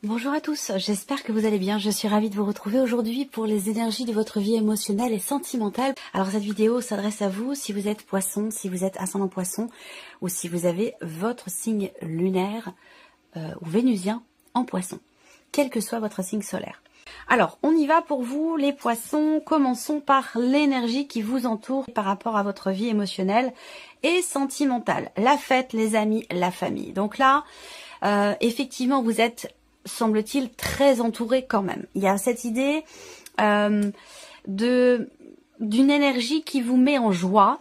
Bonjour à tous, j'espère que vous allez bien. Je suis ravie de vous retrouver aujourd'hui pour les énergies de votre vie émotionnelle et sentimentale. Alors cette vidéo s'adresse à vous si vous êtes poisson, si vous êtes ascendant poisson ou si vous avez votre signe lunaire ou vénusien en poisson, quel que soit votre signe solaire. Alors, on y va pour vous les poissons. Commençons par l'énergie qui vous entoure par rapport à votre vie émotionnelle et sentimentale. La fête, les amis, la famille. Donc là, effectivement, vous êtes, semble-t-il, très entouré quand même. Il y a cette idée d'une énergie qui vous met en joie,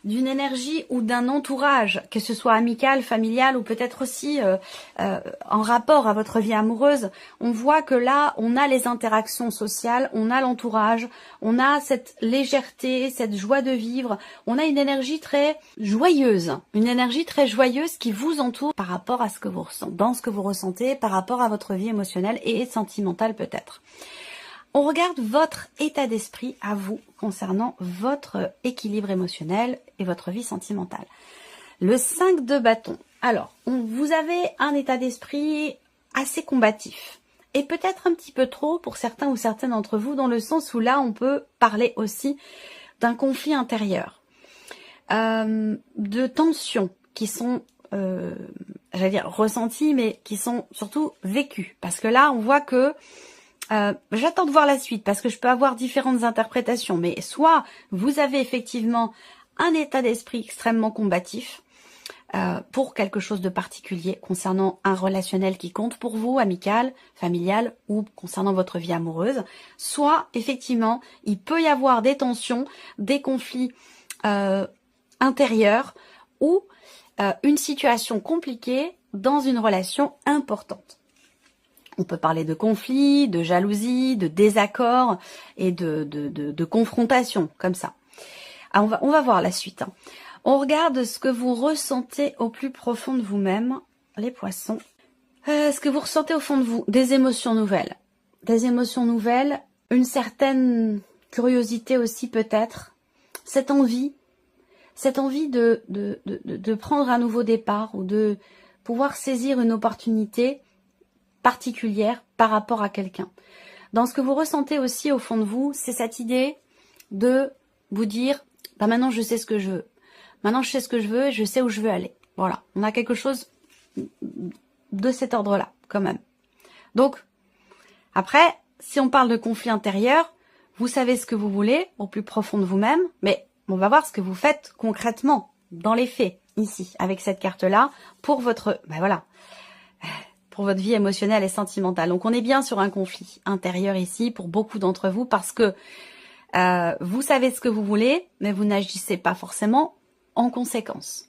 d'une énergie ou d'un entourage, que ce soit amical, familial ou peut-être aussi en rapport à votre vie amoureuse. On voit que là, on a les interactions sociales, on a l'entourage, on a cette légèreté, cette joie de vivre, on a une énergie très joyeuse, qui vous entoure par rapport à ce que vous ressentez, dans ce que vous ressentez, par rapport à votre vie émotionnelle et sentimentale peut-être. On regarde votre état d'esprit à vous concernant votre équilibre émotionnel et votre vie sentimentale. Le 5 de bâton. Alors, vous avez un état d'esprit assez combatif. Et peut-être un petit peu trop pour certains ou certaines d'entre vous, dans le sens où là, on peut parler aussi d'un conflit intérieur. De tensions qui sont, j'allais dire ressenties, mais qui sont surtout vécues. Parce que là, on voit que j'attends de voir la suite parce que je peux avoir différentes interprétations, mais soit vous avez effectivement un état d'esprit extrêmement combatif pour quelque chose de particulier concernant un relationnel qui compte pour vous, amical, familial ou concernant votre vie amoureuse, soit effectivement il peut y avoir des tensions, des conflits intérieurs ou une situation compliquée dans une relation importante. On peut parler de conflits, de jalousie, de désaccords et de confrontation, comme ça. Alors on va voir la suite. On regarde ce que vous ressentez au plus profond de vous-même, les poissons. Ce que vous ressentez au fond de vous, des émotions nouvelles. Des émotions nouvelles, une certaine curiosité aussi peut-être, cette envie de prendre un nouveau départ ou de pouvoir saisir une opportunité particulière par rapport à quelqu'un. Dans ce que vous ressentez aussi au fond de vous, c'est cette idée de vous dire maintenant je sais ce que je veux. Maintenant je sais ce que je veux et je sais où je veux aller. Voilà, on a quelque chose de cet ordre-là quand même. Donc, après, si on parle de conflit intérieur, vous savez ce que vous voulez au plus profond de vous-même, mais on va voir ce que vous faites concrètement, dans les faits, ici, avec cette carte-là, pour votre... pour votre vie émotionnelle et sentimentale. Donc on est bien sur un conflit intérieur ici pour beaucoup d'entre vous parce que vous savez ce que vous voulez, mais vous n'agissez pas forcément en conséquence.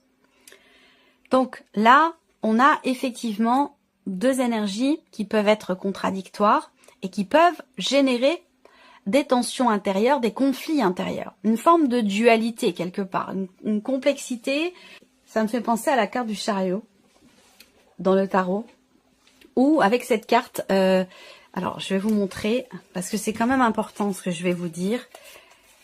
Donc là, on a effectivement deux énergies qui peuvent être contradictoires et qui peuvent générer des tensions intérieures, des conflits intérieurs. Une forme de dualité quelque part, une complexité. Ça me fait penser à la carte du chariot dans le tarot. Ou avec cette carte, alors je vais vous montrer, parce que c'est quand même important ce que je vais vous dire,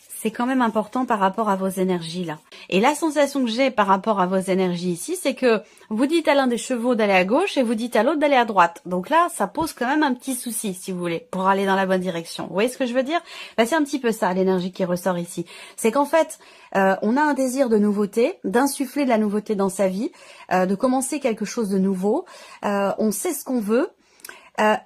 c'est quand même important par rapport à vos énergies là. Et la sensation que j'ai par rapport à vos énergies ici, c'est que vous dites à l'un des chevaux d'aller à gauche et vous dites à l'autre d'aller à droite. Donc là, ça pose quand même un petit souci, si vous voulez, pour aller dans la bonne direction. Vous voyez ce que je veux dire? C'est un petit peu ça, l'énergie qui ressort ici. C'est qu'en fait, on a un désir de nouveauté, d'insuffler de la nouveauté dans sa vie, de commencer quelque chose de nouveau. On sait ce qu'on veut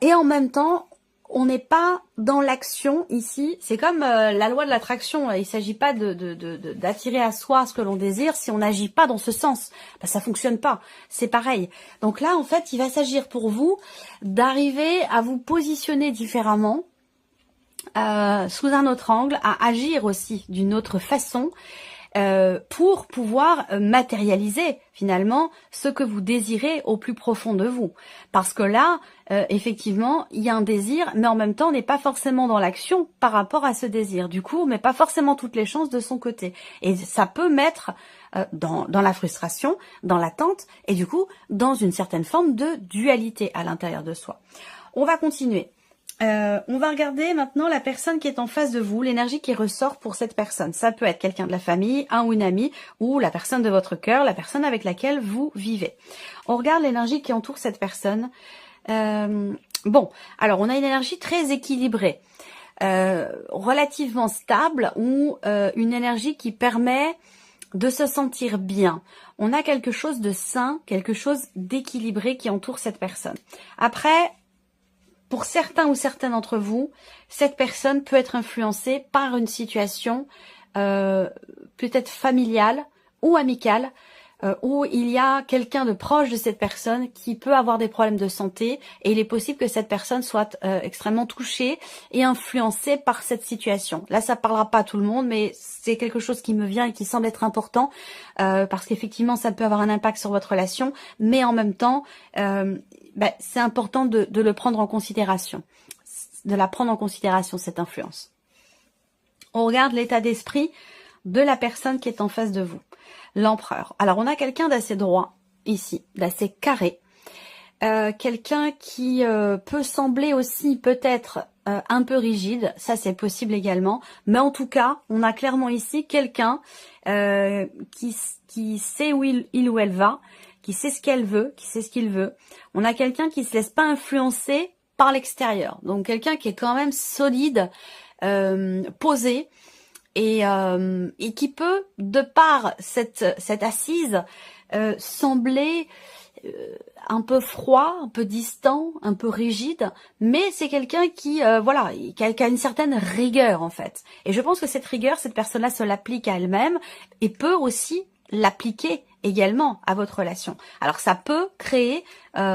et en même temps, on n'est pas dans l'action ici. C'est comme la loi de l'attraction. Il ne s'agit pas d'attirer à soi ce que l'on désire si on n'agit pas dans ce sens. Ça fonctionne pas. C'est pareil. Donc là, en fait, il va s'agir pour vous d'arriver à vous positionner différemment, sous un autre angle, à agir aussi d'une autre façon, pour pouvoir matérialiser finalement ce que vous désirez au plus profond de vous. Parce que là, effectivement, il y a un désir, mais en même temps, on n'est pas forcément dans l'action par rapport à ce désir. Du coup, on met pas forcément toutes les chances de son côté. Et ça peut mettre dans la frustration, dans l'attente, et du coup, dans une certaine forme de dualité à l'intérieur de soi. On va continuer. On va regarder maintenant la personne qui est en face de vous, l'énergie qui ressort pour cette personne. Ça peut être quelqu'un de la famille, un ou une amie, ou la personne de votre cœur, la personne avec laquelle vous vivez. On regarde l'énergie qui entoure cette personne. Bon, alors on a une énergie très équilibrée, relativement stable, ou une énergie qui permet de se sentir bien. On a quelque chose de sain, quelque chose d'équilibré qui entoure cette personne. Après, pour certains ou certaines d'entre vous, cette personne peut être influencée par une situation peut-être familiale ou amicale, où il y a quelqu'un de proche de cette personne qui peut avoir des problèmes de santé, et il est possible que cette personne soit extrêmement touchée et influencée par cette situation. Là, ça parlera pas à tout le monde, mais c'est quelque chose qui me vient et qui semble être important, parce qu'effectivement, ça peut avoir un impact sur votre relation, mais en même temps, c'est important de le prendre en considération, de la prendre en considération, cette influence. On regarde l'état d'esprit de la personne qui est en face de vous. L'empereur. Alors, on a quelqu'un d'assez droit, ici, d'assez carré. Quelqu'un qui peut sembler aussi peut-être un peu rigide, ça c'est possible également. Mais en tout cas, on a clairement ici quelqu'un qui sait où il ou elle va, qui sait ce qu'elle veut, qui sait ce qu'il veut. On a quelqu'un qui se laisse pas influencer par l'extérieur. Donc, quelqu'un qui est quand même solide, posé, et qui peut, de par cette assise, sembler un peu froid, un peu distant, un peu rigide, mais c'est quelqu'un qui, voilà, qui a une certaine rigueur en fait. Et je pense que cette rigueur, cette personne-là se l'applique à elle-même et peut aussi l'appliquer également à votre relation. Alors ça peut créer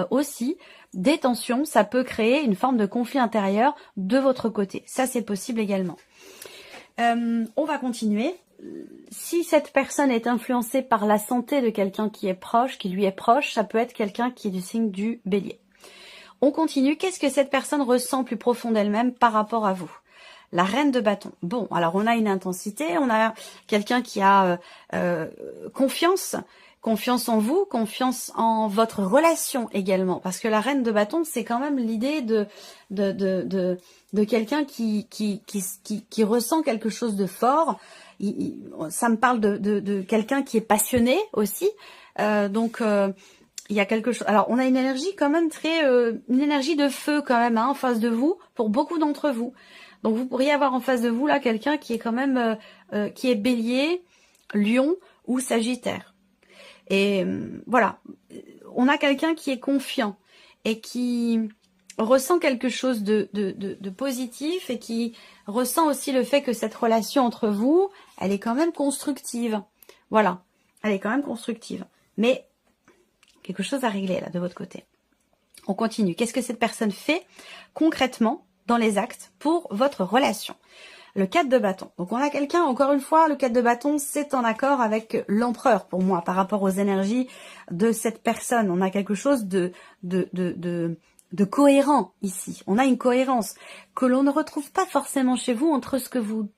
aussi des tensions, ça peut créer une forme de conflit intérieur de votre côté. Ça, c'est possible également. On va continuer. Si cette personne est influencée par la santé de quelqu'un qui est proche, qui lui est proche, ça peut être quelqu'un qui est du signe du Bélier. On continue. Qu'est-ce que cette personne ressent plus profond d'elle-même par rapport à vous? La reine de bâton. Bon, alors on a une intensité, on a quelqu'un qui a confiance en vous, confiance en votre relation également. Parce que la reine de bâton, c'est quand même l'idée de quelqu'un qui ressent quelque chose de fort. Ça me parle de quelqu'un qui est passionné aussi. Il y a quelque chose. Alors, on a une énergie quand même une énergie de feu quand même en face de vous pour beaucoup d'entre vous. Donc, vous pourriez avoir en face de vous là quelqu'un qui est quand même qui est Bélier, Lion ou Sagittaire. Et voilà, on a quelqu'un qui est confiant et qui ressent quelque chose de positif, et qui ressent aussi le fait que cette relation entre vous, elle est quand même constructive. Voilà, elle est quand même constructive. Mais quelque chose à régler là de votre côté. On continue. Qu'est-ce que cette personne fait concrètement dans les actes pour votre relation? Le 4 de bâton. Donc on a quelqu'un, encore une fois, le 4 de bâton, c'est en accord avec l'empereur pour moi, par rapport aux énergies de cette personne. On a quelque chose de cohérent ici. On a une cohérence que l'on ne retrouve pas forcément chez vous entre ce que vous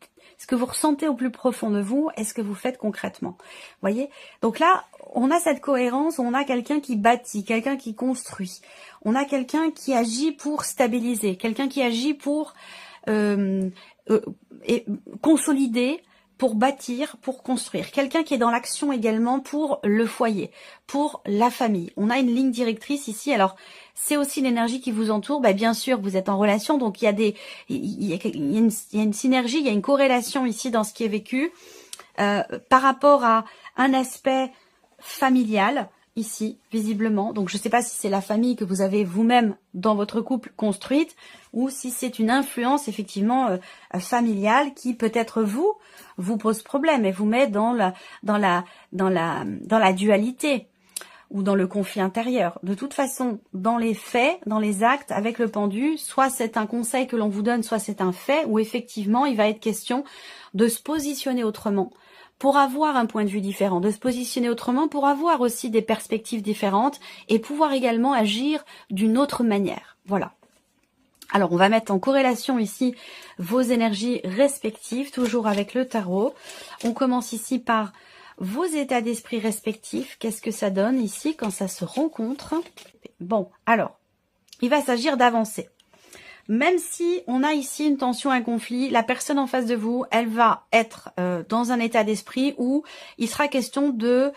ressentez au plus profond de vous et ce que vous faites concrètement. Voyez? Donc là, on a cette cohérence, on a quelqu'un qui bâtit, quelqu'un qui construit. On a quelqu'un qui agit pour stabiliser, quelqu'un qui agit pour consolider, pour bâtir, pour construire. Quelqu'un qui est dans l'action également pour le foyer, pour la famille. On a une ligne directrice ici. Alors, c'est aussi l'énergie qui vous entoure. Bien sûr, vous êtes en relation, donc il y a une synergie, il y a une corrélation ici dans ce qui est vécu par rapport à un aspect familial ici, visiblement. Donc, je ne sais pas si c'est la famille que vous avez vous-même dans votre couple construite, ou si c'est une influence effectivement familiale qui peut-être vous pose problème et vous met dans la dualité ou dans le conflit intérieur. De toute façon, dans les faits, dans les actes, avec le pendu, soit c'est un conseil que l'on vous donne, soit c'est un fait où effectivement il va être question de se positionner autrement, pour avoir un point de vue différent, de se positionner autrement, pour avoir aussi des perspectives différentes et pouvoir également agir d'une autre manière. Voilà. Alors, on va mettre en corrélation ici vos énergies respectives, toujours avec le tarot. On commence ici par vos états d'esprit respectifs. Qu'est-ce que ça donne ici quand ça se rencontre? Bon, alors, il va s'agir d'avancer. Même si on a ici une tension, un conflit, la personne en face de vous, elle va être dans un état d'esprit où il sera question de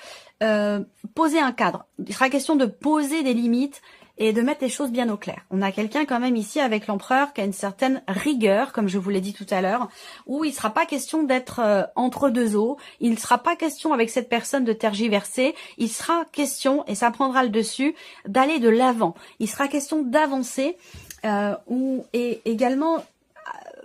poser un cadre. Il sera question de poser des limites et de mettre les choses bien au clair. On a quelqu'un quand même ici avec l'empereur qui a une certaine rigueur, comme je vous l'ai dit tout à l'heure, où il ne sera pas question d'être entre deux eaux, il ne sera pas question avec cette personne de tergiverser, il sera question, et ça prendra le dessus, d'aller de l'avant. Il sera question d'avancer et également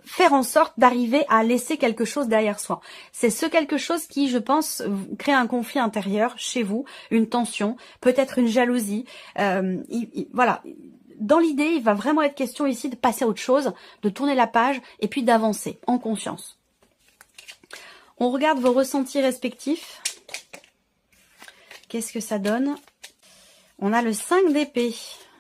faire en sorte d'arriver à laisser quelque chose derrière soi. C'est ce quelque chose qui, je pense, crée un conflit intérieur chez vous, une tension, peut-être une jalousie. Voilà. Dans l'idée, il va vraiment être question ici de passer à autre chose, de tourner la page et puis d'avancer en conscience. On regarde vos ressentis respectifs. Qu'est-ce que ça donne? On a le 5 d'épée.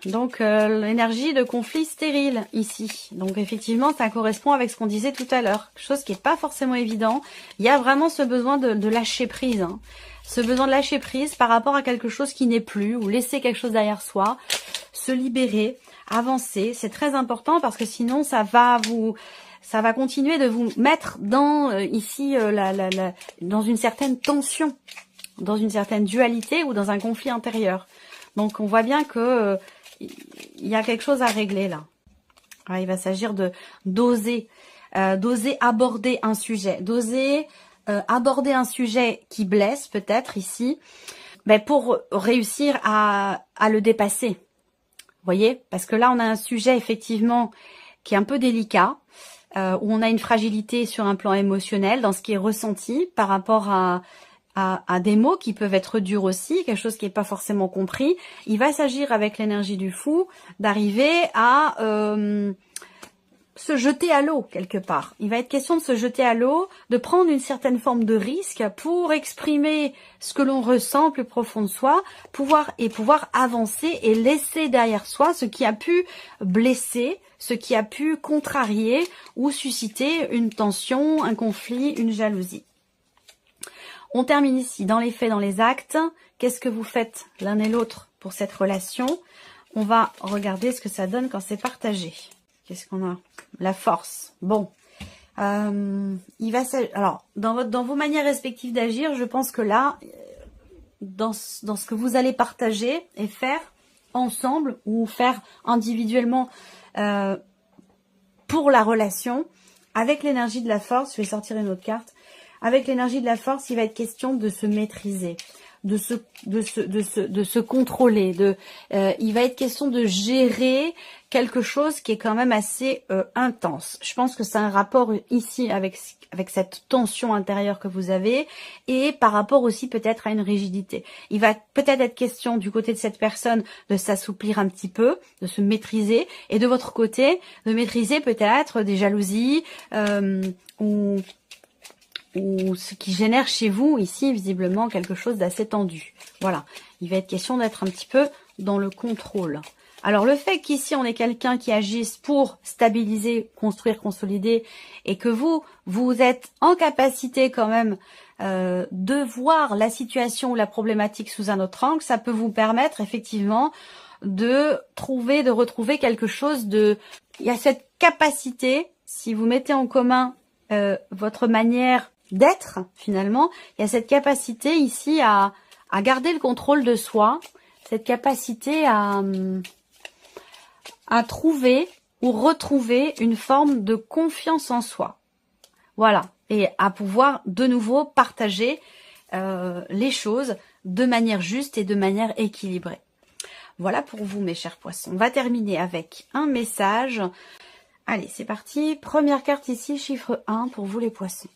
Donc, l'énergie de conflit stérile ici. Donc, effectivement, ça correspond avec ce qu'on disait tout à l'heure. Chose qui n'est pas forcément évident. Il y a vraiment ce besoin de lâcher prise. Hein. Ce besoin de lâcher prise par rapport à quelque chose qui n'est plus, ou laisser quelque chose derrière soi, se libérer, avancer. C'est très important parce que sinon, ça va continuer de vous mettre dans, ici, dans une certaine tension, dans une certaine dualité ou dans un conflit intérieur. Donc, on voit bien que il y a quelque chose à régler là. Alors, il va s'agir d'oser aborder un sujet, d'oser aborder un sujet qui blesse peut-être ici, mais pour réussir à le dépasser. Vous voyez, parce que là on a un sujet effectivement qui est un peu délicat, où on a une fragilité sur un plan émotionnel dans ce qui est ressenti par rapport à des mots qui peuvent être durs aussi, quelque chose qui n'est pas forcément compris. Il va s'agir avec l'énergie du fou d'arriver à se jeter à l'eau quelque part. Il va être question de se jeter à l'eau, de prendre une certaine forme de risque pour exprimer ce que l'on ressent plus profond de soi, pouvoir avancer et laisser derrière soi ce qui a pu blesser, ce qui a pu contrarier ou susciter une tension, un conflit, une jalousie. On termine ici, dans les faits, dans les actes. Qu'est-ce que vous faites l'un et l'autre pour cette relation? On va regarder ce que ça donne quand c'est partagé. Qu'est-ce qu'on a? La force. Bon. Alors, dans vos manières respectives d'agir, je pense que là, dans ce que vous allez partager et faire ensemble ou faire individuellement pour la relation, avec l'énergie de la force, je vais sortir une autre carte. Avec l'énergie de la force, il va être question de se maîtriser, de se contrôler. Il va être question de gérer quelque chose qui est quand même assez intense. Je pense que c'est un rapport ici avec cette tension intérieure que vous avez et par rapport aussi peut-être à une rigidité. Il va peut-être être question du côté de cette personne de s'assouplir un petit peu, de se maîtriser et de votre côté de maîtriser peut-être des jalousies ou ce qui génère chez vous, ici, visiblement, quelque chose d'assez tendu. Voilà. Il va être question d'être un petit peu dans le contrôle. Alors, le fait qu'ici, on ait quelqu'un qui agisse pour stabiliser, construire, consolider, et que vous êtes en capacité quand même de voir la situation ou la problématique sous un autre angle, ça peut vous permettre, effectivement, de retrouver quelque chose de... Il y a cette capacité, si vous mettez en commun votre manière d'être, finalement, il y a cette capacité ici à garder le contrôle de soi, cette capacité à trouver ou retrouver une forme de confiance en soi. Voilà, et à pouvoir de nouveau partager les choses de manière juste et de manière équilibrée. Voilà pour vous, mes chers poissons. On va terminer avec un message. Allez, c'est parti. Première carte ici, chiffre 1 pour vous les poissons.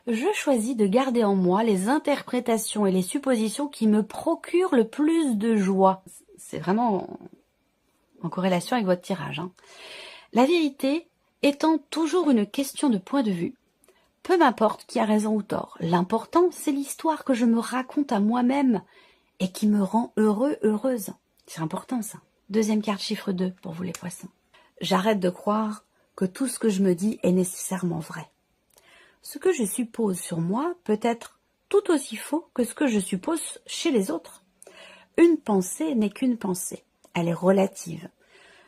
Je choisis de garder en moi les interprétations et les suppositions qui me procurent le plus de joie. C'est vraiment en corrélation avec votre tirage. Hein. La vérité étant toujours une question de point de vue, peu m'importe qui a raison ou tort. L'important, c'est l'histoire que je me raconte à moi-même et qui me rend heureux, heureuse. C'est important ça. Deuxième carte, chiffre 2 pour vous les poissons. J'arrête de croire que tout ce que je me dis est nécessairement vrai. Ce que je suppose sur moi peut être tout aussi faux que ce que je suppose chez les autres. Une pensée n'est qu'une pensée. Elle est relative.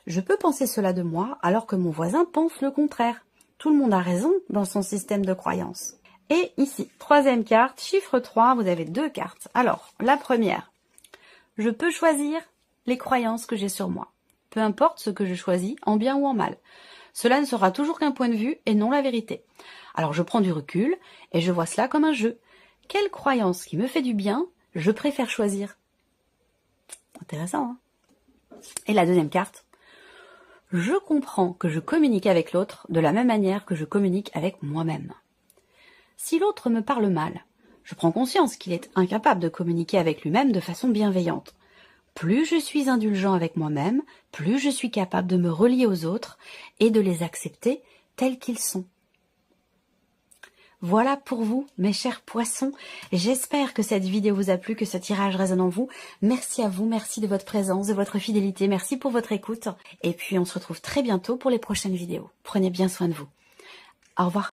Je peux penser cela de moi alors que mon voisin pense le contraire. Tout le monde a raison dans son système de croyance. Et ici, troisième carte, chiffre 3, vous avez deux cartes. Alors, la première, je peux choisir les croyances que j'ai sur moi. Peu importe ce que je choisis, en bien ou en mal. Cela ne sera toujours qu'un point de vue et non la vérité. Alors je prends du recul et je vois cela comme un jeu. Quelle croyance qui me fait du bien, je préfère choisir? Intéressant, hein? Et la deuxième carte. Je comprends que je communique avec l'autre de la même manière que je communique avec moi-même. Si l'autre me parle mal, je prends conscience qu'il est incapable de communiquer avec lui-même de façon bienveillante. Plus je suis indulgent avec moi-même, plus je suis capable de me relier aux autres et de les accepter tels qu'ils sont. Voilà pour vous, mes chers poissons. J'espère que cette vidéo vous a plu, que ce tirage résonne en vous. Merci à vous, merci de votre présence, de votre fidélité, merci pour votre écoute. Et puis on se retrouve très bientôt pour les prochaines vidéos. Prenez bien soin de vous. Au revoir.